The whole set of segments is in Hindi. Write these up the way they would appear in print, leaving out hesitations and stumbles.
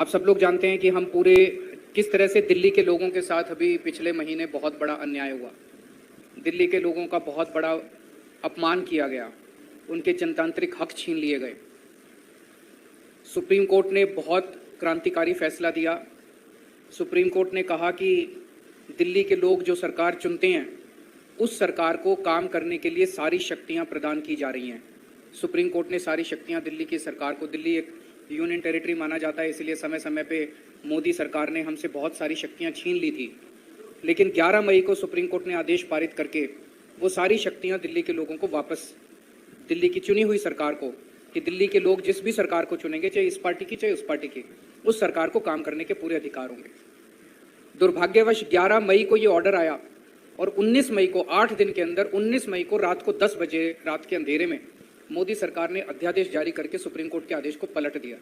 आप सब लोग जानते हैं कि हम पूरे किस तरह से दिल्ली के लोगों के साथ अभी पिछले महीने बहुत बड़ा अन्याय हुआ। दिल्ली के लोगों का बहुत बड़ा अपमान किया गया, उनके जनतांत्रिक हक छीन लिए गए। सुप्रीम कोर्ट ने बहुत क्रांतिकारी फैसला दिया। सुप्रीम कोर्ट ने कहा कि दिल्ली के लोग जो सरकार चुनते हैं, उस सरकार को काम करने के लिए सारी शक्तियां प्रदान की जा रही हैं। सुप्रीम कोर्ट ने सारी शक्तियां दिल्ली की सरकार को, दिल्ली एक यूनियन टेरिटरी माना जाता है, इसलिए समय समय पे मोदी सरकार ने हमसे बहुत सारी शक्तियां छीन ली थी। लेकिन 11 मई को सुप्रीम कोर्ट ने आदेश पारित करके वो सारी शक्तियां दिल्ली के लोगों को वापस, दिल्ली की चुनी हुई सरकार को, कि दिल्ली के लोग जिस भी सरकार को चुनेंगे, चाहे इस पार्टी की चाहे उस पार्टी की, उस सरकार को काम करने के पूरे अधिकार होंगे। दुर्भाग्यवश 11 मई को ये ऑर्डर आया और 19 मई को, 8 दिन के अंदर 19 मई को रात को 10 बजे, रात के अंधेरे में मोदी सरकार ने अध्यादेश जारी करके सुप्रीम कोर्ट के आदेश को पलट दिया।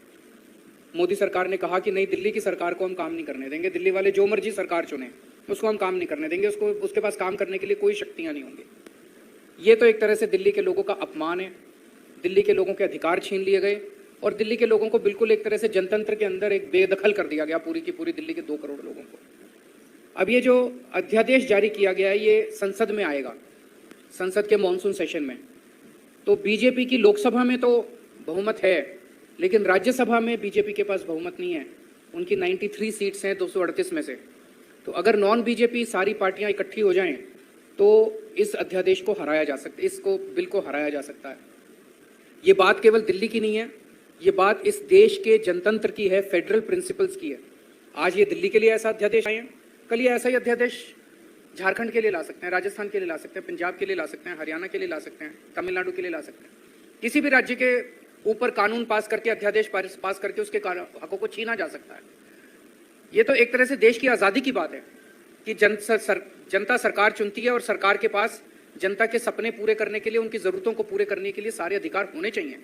मोदी सरकार ने कहा कि नहीं, दिल्ली की सरकार को हम काम नहीं करने देंगे, दिल्ली वाले जो मर्जी सरकार चुने उसको हम काम नहीं करने देंगे, उसके पास काम करने के लिए कोई शक्तियां नहीं होंगी। ये तो एक तरह से दिल्ली के लोगों का अपमान है। दिल्ली के लोगों के अधिकार छीन लिए गए और दिल्ली के लोगों को बिल्कुल एक तरह से जनतंत्र के अंदर एक बेदखल कर दिया गया, पूरी की पूरी दिल्ली के 2 करोड़ लोगों को। अब ये जो अध्यादेश जारी किया गया है, ये संसद में आएगा, संसद के मॉनसून सेशन में। तो बीजेपी की लोकसभा में तो बहुमत है, लेकिन राज्यसभा में बीजेपी के पास बहुमत नहीं है। उनकी 93 सीट्स हैं 238 में से। तो अगर नॉन बीजेपी सारी पार्टियां इकट्ठी हो जाएं तो इस अध्यादेश को हराया जा सकता है, इसको बिल को हराया जा सकता है। ये बात केवल दिल्ली की नहीं है, ये बात इस देश के जनतंत्र की है, फेडरल प्रिंसिपल्स की है। आज ये दिल्ली के लिए ऐसा अध्यादेश आए हैं, कल ये ऐसा ही अध्यादेश झारखंड के लिए ला सकते हैं, राजस्थान के लिए ला सकते हैं, पंजाब के लिए ला सकते हैं, हरियाणा के लिए ला सकते हैं, तमिलनाडु के लिए ला सकते हैं। किसी भी राज्य के ऊपर कानून पास करके, अध्यादेश पास करके उसके हकों को छीना जा सकता है। ये तो एक तरह से देश की आज़ादी की बात है कि जनता सरकार चुनती है और सरकार के पास जनता के सपने पूरे करने के लिए, उनकी ज़रूरतों को पूरे करने के लिए सारे अधिकार होने चाहिए।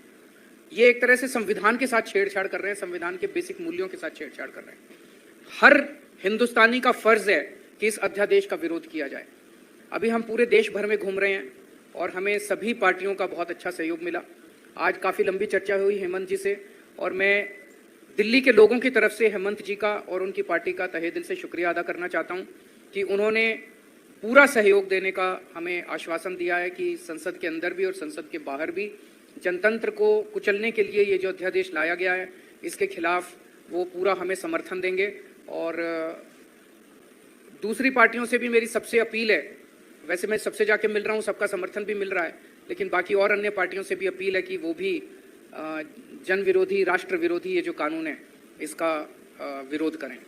ये एक तरह से संविधान के साथ छेड़छाड़ कर रहे हैं, संविधान के बेसिक मूल्यों के साथ छेड़छाड़ कर रहे हैं। हर हिंदुस्तानी का फर्ज है कि इस अध्यादेश का विरोध किया जाए। अभी हम पूरे देश भर में घूम रहे हैं और हमें सभी पार्टियों का बहुत अच्छा सहयोग मिला। आज काफ़ी लंबी चर्चा हुई हेमंत जी से, और मैं दिल्ली के लोगों की तरफ से हेमंत जी का और उनकी पार्टी का तहे दिल से शुक्रिया अदा करना चाहता हूं कि उन्होंने पूरा सहयोग देने का हमें आश्वासन दिया है कि संसद के अंदर भी और संसद के बाहर भी जनतंत्र को कुचलने के लिए ये जो अध्यादेश लाया गया है, इसके खिलाफ वो पूरा हमें समर्थन देंगे। और दूसरी पार्टियों से भी मेरी सबसे अपील है, वैसे मैं सबसे जाके मिल रहा हूँ, सबका समर्थन भी मिल रहा है, लेकिन बाकी और अन्य पार्टियों से भी अपील है कि वो भी जन विरोधी, राष्ट्र विरोधी ये जो कानून है, इसका विरोध करें।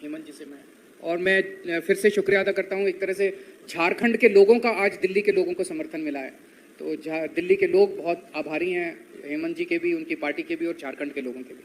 हेमंत जी से मैं फिर से शुक्रिया अदा करता हूँ। एक तरह से झारखंड के लोगों का आज दिल्ली के लोगों को समर्थन मिला है, तो दिल्ली के लोग बहुत आभारी हैं, हेमंत जी के भी, उनकी पार्टी के भी और झारखंड के लोगों के भी।